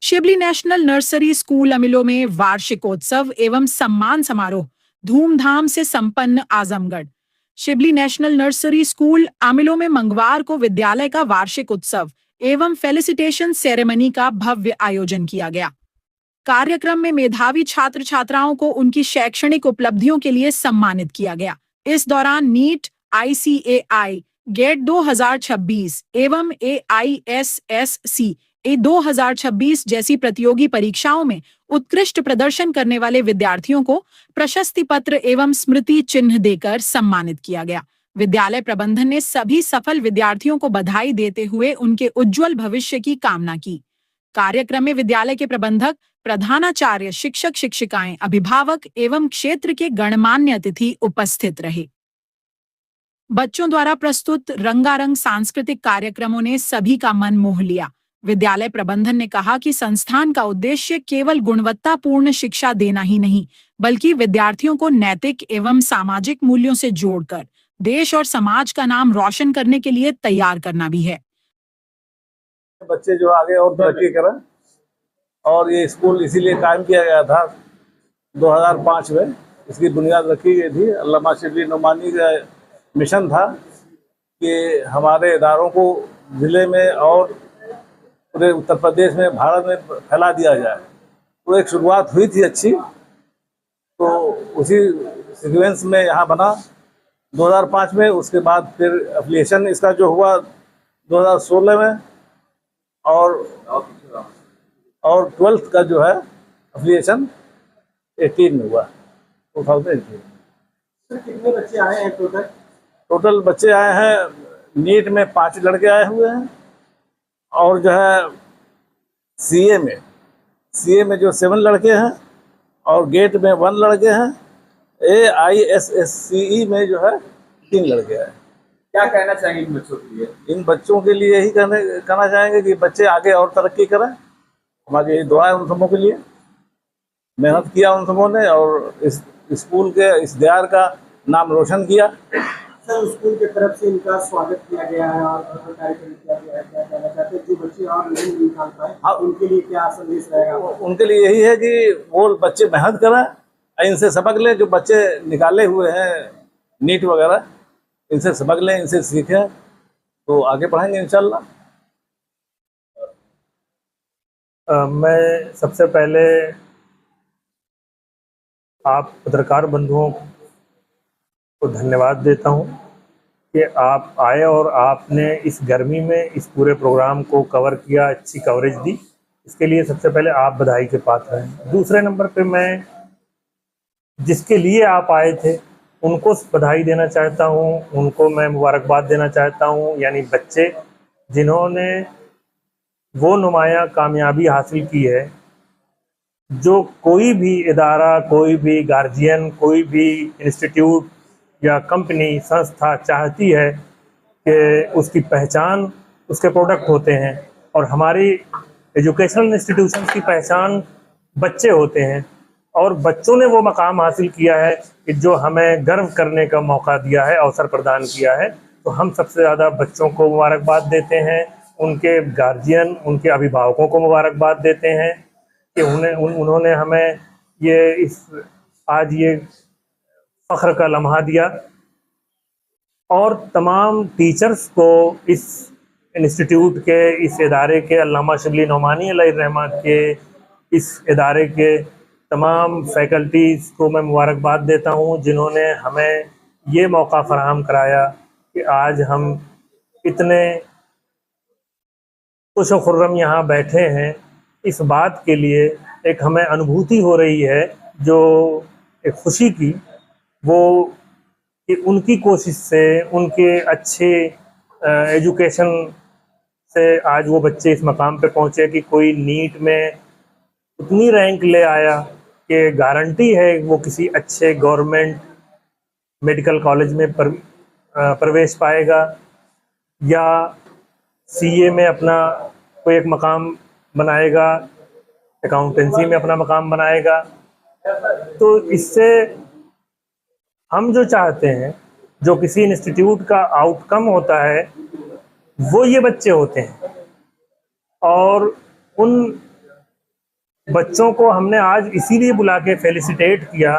Shibli national nursery school अमिलो में वार्षिकोत्सव एवं सम्मान समारोह धूमधाम से संपन्न। Azamgarh Shibli national nursery school अमिलो में मंगलवार को विद्यालय का वार्षिक उत्सव एवं फेलिसिटेशन सेरेमनी का भव्य आयोजन किया गया। कार्यक्रम में मेधावी छात्र छात्राओं को उनकी शैक्षणिक उपलब्धियों के लिए सम्मानित किया गया। इस दौरान नीट, ICAI, गेट 2026 एवं AISSC 2026 जैसी प्रतियोगी परीक्षाओं में उत्कृष्ट प्रदर्शन करने वाले विद्यार्थियों को प्रशस्ति पत्र एवं स्मृति चिन्ह देकर सम्मानित किया गया। विद्यालय प्रबंधन ने सभी सफल विद्यार्थियों को बधाई देते हुए उनके उज्जवल भविष्य की कामना की। कार्यक्रम में विद्यालय के प्रबंधक, प्रधानाचार्य, शिक्षक शिक्षिकाएं, अभिभावक एवं क्षेत्र के गणमान्य अतिथि उपस्थित रहे। बच्चों द्वारा प्रस्तुत रंगारंग सांस्कृतिक कार्यक्रमों ने सभी का मन मोह लिया। विद्यालय प्रबंधन ने कहा कि संस्थान का उद्देश्य केवल गुणवत्तापूर्ण शिक्षा देना ही नहीं, बल्कि विद्यार्थियों को नैतिक एवं सामाजिक मूल्यों से जोड़कर देश और समाज का नाम रोशन करने के लिए तैयार करना भी है। बच्चे जो आगे और तरक्की करें, और ये स्कूल इसीलिए कायम किया गया था 2005 में। इसकी बुनियाद रखी गई थी। अल्लामा शिबली नोमानी का मिशन था कि हमारे इदारों को ज़िले में और पूरे उत्तर प्रदेश में, भारत में फैला दिया जाए। तो एक शुरुआत हुई थी अच्छी, तो उसी सीक्वेंस में यहाँ बना 2005 में। उसके बाद फिर एफिलिएशन इसका जो हुआ 2016 में, और 12th का जो है एफिलिएशन 18 में हुआ, 2018। कितने बच्चे आए हैं टोटल बच्चे आए हैं। नीट में 5 लड़के आए हुए हैं, और जो है CA में जो 7 लड़के हैं, और गेट में 1 लड़के हैं। AISSCE में जो है 3 लड़के हैं। क्या कहना चाहेंगे इन बच्चों के लिए? इन बच्चों के लिए यही कहना चाहेंगे कि बच्चे आगे और तरक्की करें। हमारी यही दुआ है उन सबों के लिए। मेहनत किया उन सबों ने, और इस स्कूल के इस दीवार का नाम रोशन किया। सर, स्कूल की तरफ से इनका स्वागत किया गया है और कार्यक्रम किया गया है। क्या कहना चाहते हैं? जो बच्चे और नहीं निकाल पाए, हाँ, उनके लिए क्या संदेश रहेगा? उनके लिए यही है कि वो बच्चे मेहनत करें, इनसे सबक लें। जो बच्चे निकाले हुए हैं नीट वगैरह, इनसे सबक लें, इनसे सीखें, तो आगे बढ़ेंगे इंशाल्लाह। मैं सबसे पहले आप पत्रकार बंधुओं को धन्यवाद देता हूं कि आप आए और आपने इस गर्मी में इस पूरे प्रोग्राम को कवर किया, अच्छी कवरेज दी। इसके लिए सबसे पहले आप बधाई के पात्र हैं। दूसरे नंबर पे मैं जिसके लिए आप आए थे उनको बधाई देना चाहता हूं, उनको मैं मुबारकबाद देना चाहता हूं, यानी बच्चे जिन्होंने वो नुमाया कामयाबी हासिल की है जो कोई भी इदारा, कोई भी गार्जियन, कोई भी इंस्टीट्यूट या कंपनी, संस्था चाहती है कि उसकी पहचान उसके प्रोडक्ट होते हैं। और हमारी एजुकेशनल इंस्टीट्यूशंस की पहचान बच्चे होते हैं, और बच्चों ने वो मकाम हासिल किया है कि जो हमें गर्व करने का मौका दिया है, अवसर प्रदान किया है। तो हम सबसे ज़्यादा बच्चों को मुबारकबाद देते हैं, उनके गार्जियन, उनके अभिभावकों को मुबारकबाद देते हैं कि उन्होंने हमें आज ये फ़ख्र का लम्हा दिया। और तमाम टीचर्स को इस इंस्टीट्यूट के, इस इदारे के, अल्लामा शिबली नोमानी अलैहिर्रहमत के इस इदारे के तमाम फैकल्टीज़ को मैं मुबारकबाद देता हूँ, जिन्होंने हमें ये मौका फ़राहम कराया कि आज हम इतने खुश व खुर्रम यहाँ बैठे हैं। इस बात के लिए एक हमें अनुभूति हो रही है, जो एक खुशी की, वो कि उनकी कोशिश से, उनके अच्छे एजुकेशन से आज वो बच्चे इस मकाम पे पहुँचे कि कोई नीट में उतनी रैंक ले आया कि गारंटी है वो किसी अच्छे गवर्नमेंट मेडिकल कॉलेज में प्रवेश पाएगा, या CA में अपना कोई एक मकाम बनाएगा, अकाउंटेंसी में अपना मकाम बनाएगा। तो इससे हम जो चाहते हैं, जो किसी इंस्टीट्यूट का आउटकम होता है, वो ये बच्चे होते हैं। और उन बच्चों को हमने आज इसीलिए बुला के फेलिसिटेट किया,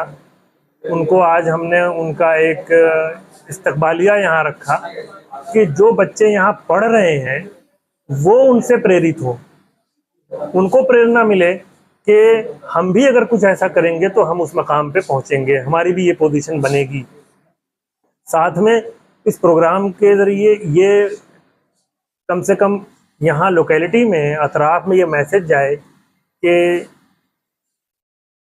उनको आज हमने उनका एक इस्तकबालिया यहाँ रखा कि जो बच्चे यहाँ पढ़ रहे हैं वो उनसे प्रेरित हो, उनको प्रेरणा मिले कि हम भी अगर कुछ ऐसा करेंगे तो हम उस मकाम पे पहुँचेंगे, हमारी भी ये पोजीशन बनेगी। साथ में इस प्रोग्राम के ज़रिए ये कम से कम यहाँ लोकेलिटी में, अतराफ में ये मैसेज जाए कि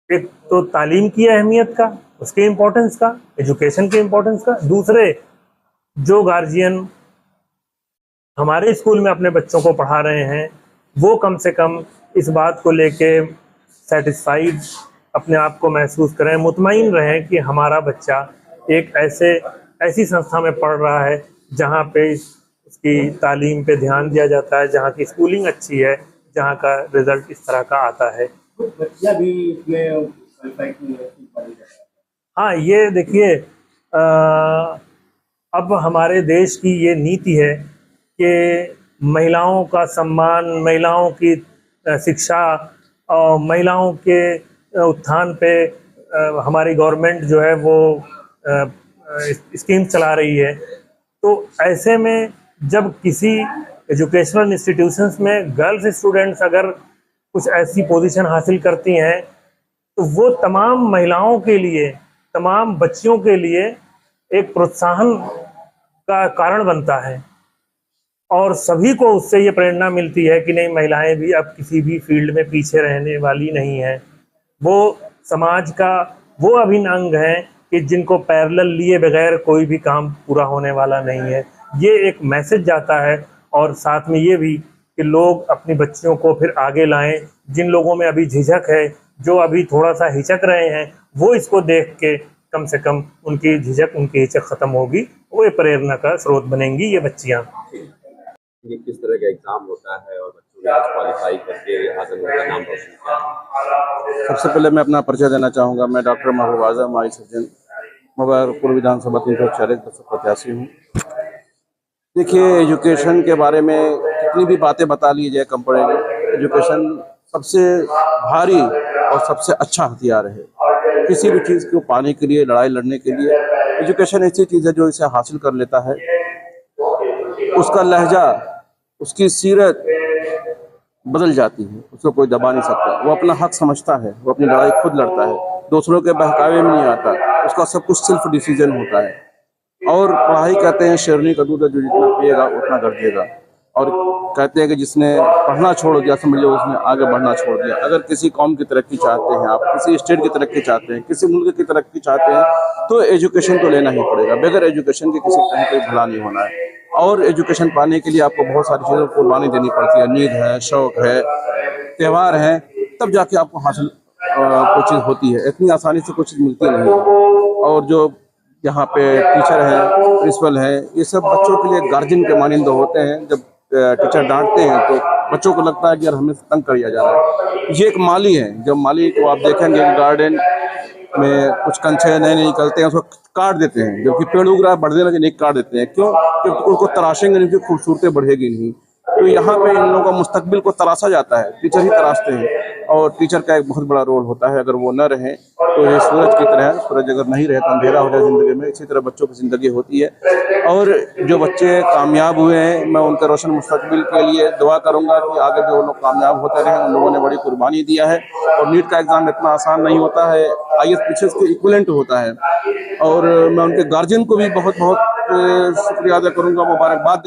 एक तो तालीम की अहमियत का, उसके इम्पोर्टेंस का, एजुकेशन के इम्पोर्टेंस का, दूसरे जो गार्जियन हमारे स्कूल में अपने बच्चों को पढ़ा रहे हैं वो कम से कम इस बात को लेके सेटिस्फाइड अपने आप को महसूस करें, मुतमईन रहें कि हमारा बच्चा एक ऐसी संस्था में पढ़ रहा है जहाँ पे उसकी तालीम पे ध्यान दिया जाता है, जहाँ की स्कूलिंग अच्छी है, जहाँ का रिजल्ट इस तरह का आता है। बच्चियां भी इसमें क्वालिफाई की है। हाँ, ये देखिए अब हमारे देश की ये नीति है कि महिलाओं का सम्मान, महिलाओं की शिक्षा और महिलाओं के उत्थान पे हमारी गवर्नमेंट जो है वो स्कीम चला रही है। तो ऐसे में जब किसी एजुकेशनल इंस्टीट्यूशंस में गर्ल्स स्टूडेंट्स अगर कुछ ऐसी पोजीशन हासिल करती हैं तो वो तमाम महिलाओं के लिए, तमाम बच्चियों के लिए एक प्रोत्साहन का कारण बनता है और सभी को उससे ये प्रेरणा मिलती है कि नहीं, महिलाएं भी अब किसी भी फील्ड में पीछे रहने वाली नहीं हैं। वो समाज का वो अभिन्न अंग है कि जिनको पैरेलल लिए बगैर कोई भी काम पूरा होने वाला नहीं है। ये एक मैसेज जाता है और साथ में ये भी कि लोग अपनी बच्चियों को फिर आगे लाएं। जिन लोगों में अभी झिझक है, जो अभी थोड़ा सा हिचक रहे हैं, वो इसको देख के कम से कम उनकी झिझक, उनकी हिचक ख़त्म होगी, वो प्रेरणा का स्रोत बनेंगी ये बच्चियाँ। ये किस तरह का एग्जाम होता है और बच्चों ने आज क्वालिफाई करके आजमगढ़ का नाम रोशन किया? सबसे पहले मैं अपना परिचय देना चाहूँगा। मैं डॉक्टर महबूब आजम, आई सर्जन, मुबारकपुर विधानसभा 340 प्रत्याशी हूँ। देखिए, एजुकेशन के बारे में कितनी भी बातें बता ली जाए कम पड़ेगी। एजुकेशन सबसे भारी और सबसे अच्छा हथियार है किसी भी चीज़ को पाने के लिए, लड़ाई लड़ने के लिए। एजुकेशन ऐसी चीज़ है जो इसे हासिल कर लेता है, उसका लहजा, उसकी सीरत बदल जाती है, उसको कोई दबा नहीं सकता। वो अपना हक समझता है, वो अपनी लड़ाई खुद लड़ता है, दूसरों के बहकावे में नहीं आता, उसका सब कुछ सेल्फ डिसीजन होता है। और पढ़ाई कहते हैं शेरनी का दूध है, जो जितना पिएगा उतना दर्जेगा। और कहते हैं कि जिसने पढ़ना छोड़ दिया समझ लो उसने आगे बढ़ना छोड़ दिया। अगर किसी कौम की तरक्की चाहते हैं आप, किसी स्टेट की तरक्की चाहते हैं, किसी मुल्क की तरक्की चाहते हैं, तो एजुकेशन तो लेना ही पड़ेगा। बगैर एजुकेशन के किसी कहीं कोई भला नहीं होना है। और एजुकेशन पाने के लिए आपको बहुत सारी चीज़ों को कुर्बानी देनी पड़ती है। नींद है, शौक है, त्यौहार है, तब जाके आपको हासिल कोई चीज़ होती है। इतनी आसानी से कुछ चीज़ मिलती नहीं है। और जो यहाँ पे टीचर हैं, प्रिंसिपल हैं, ये सब बच्चों के लिए गार्जियन के मानिंद होते हैं। जब टीचर डांटते हैं तो बच्चों को लगता है कि यार हमें तंग कर दिया जा रहा है। ये एक माली है। जब माली को आप देखेंगे गार्डन में कुछ कंचे नए निकलते हैं, उसको काट देते हैं, जबकि पेड़ उग रहा है बढ़ने लगे नहीं, काट देते हैं। क्यों? क्योंकि उनको तराशेंगे नहीं, उनकी खूबसूरती बढ़ेगी नहीं। तो यहाँ पे इन लोगों का मुस्तकबिल को तराशा जाता है, टीचर ही तराशते हैं। और टीचर का एक बहुत बड़ा रोल होता है। अगर वो न रहे तो ये सूरज की तरह, सूरज अगर नहीं रहे तो अंधेरा हो जाए ज़िंदगी में। इसी तरह बच्चों की ज़िंदगी होती है। और जो बच्चे कामयाब हुए हैं, मैं उनके रोशन मुस्तकबिल के लिए दुआ करूँगा कि आगे भी वो लोग कामयाब होते रहें। उन लोगों ने बड़ी कुर्बानी दिया है। और नीट का एग्ज़ाम इतना आसान नहीं होता है, IAS के इक्विवेलेंट होता है। और मैं उनके गार्जियन को भी बहुत बहुत शुक्रिया अदा करूँगा, मुबारकबाद